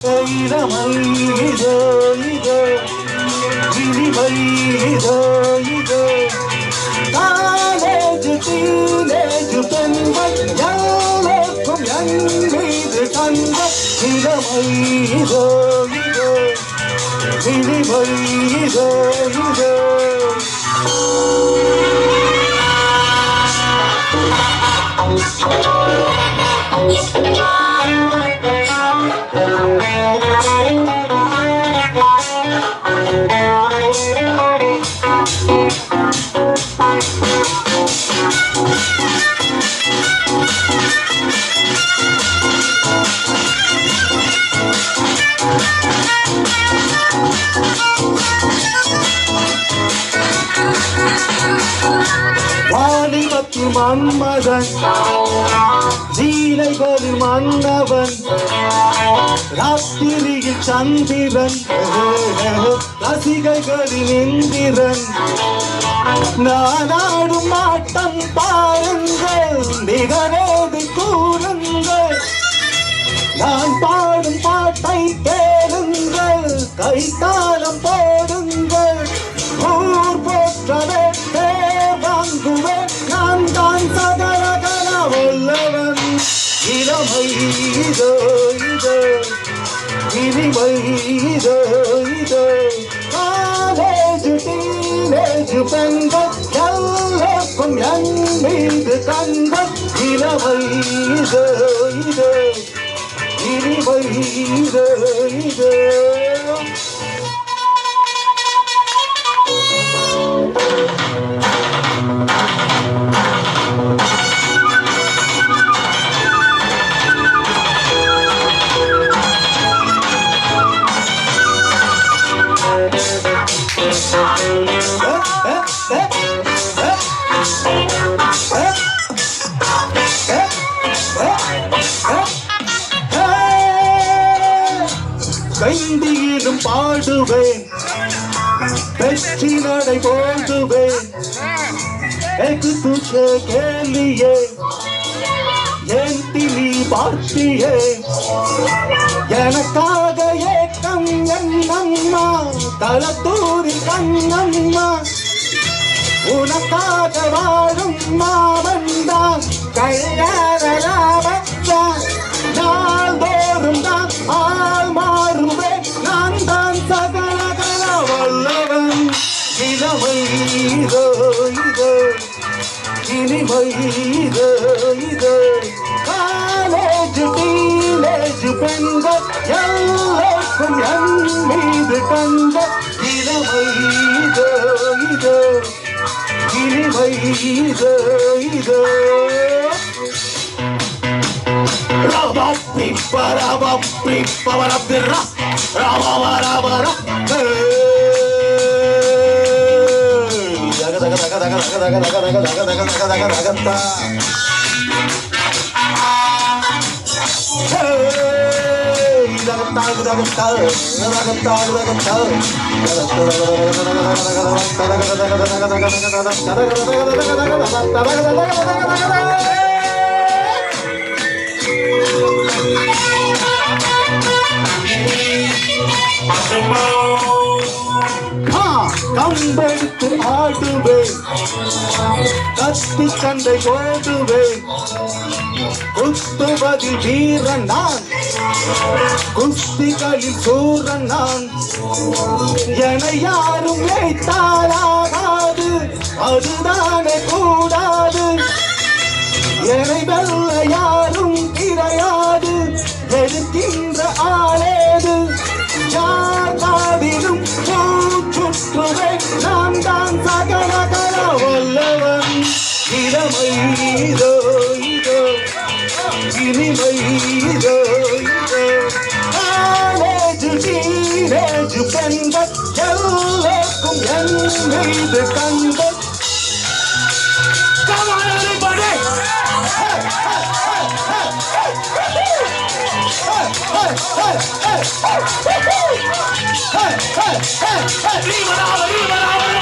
இளமை இதோ இதோ இனிமை இதோ இதோ காலேஜ் டீனேஜ் பெண்கள் யாருக்கும் என் மீது கண்ட இளமை இதோ இதோ இனிமை இதோ இதோ வாலிபத்தில் மன்மதன் ஜீலைகளில் மன்னவன் ராத்திரியில் சந்திரன் ரசிகைகளின் இந்திரன் நான் ஆடும் ஆட்டம் பாருங்கள் நிகழேது கூறுங்கள் நான் பாடும் பாட்டை கேளுங்கள் கைத்தாளம் போடுங்கள் ஊர் போற்றவே வாங்குவேன் நான் தான் சகலகல வல்லவன் இளமை இதோ இதோ இனிமை இதோ இதோ காலேஜ் டீனேஜ் பெண்கள் எல்லோருக்கும் என் மீது கண்கள் இளமை இதோ இதோ இனிமை இதோ இதோ கைந்தியிலும் பாடுவேன் வெற்றி நடை போடுவேன் एक तुझे के लिए என் திலி பார்த்தியே எனக்காக ஏக்கம் என்னம்மா தலத்தூரில் கண்ணம்மா உனக்காக வாழும் மாவன்தான் கல்யாணராமத்தான் நாள்தோறும் தான் ஆள் மாறுவேன் நான் தான் சகலகல வல்லவன் இளமை இதோ இதோ இனிமை இதோ இதோ காலேஜ் டீனேஜ் பெண்கள் எல்லோருக்கும் என் மீது கண்ட இளமை இதோ இதோ இனிமை இதோ இதோ கம்பெடுத்து ஆடுவேன் கத்தி சண்டை போடுவேன் குத்துவதில் வீரன் நான் குஸ்திகளில் சூரன் நான் என யாரும் வைத்தாலாகாது அதுதானே கூடாது என்னை வெல்ல யாரும் கிடையாது எதிர்க்கின்ற ஆளேது யார் நாடிலும் சுற்றுவேன் நான் தான் சகலகல வல்லவன் இளமை இதோ இதோ இனிமை இதோ இதோ காலேஜ் டீனேஜ் பெண்கள் எல்லோருக்கும் என் மீது கண்கள் Come on everybody! Hey! Leave it out!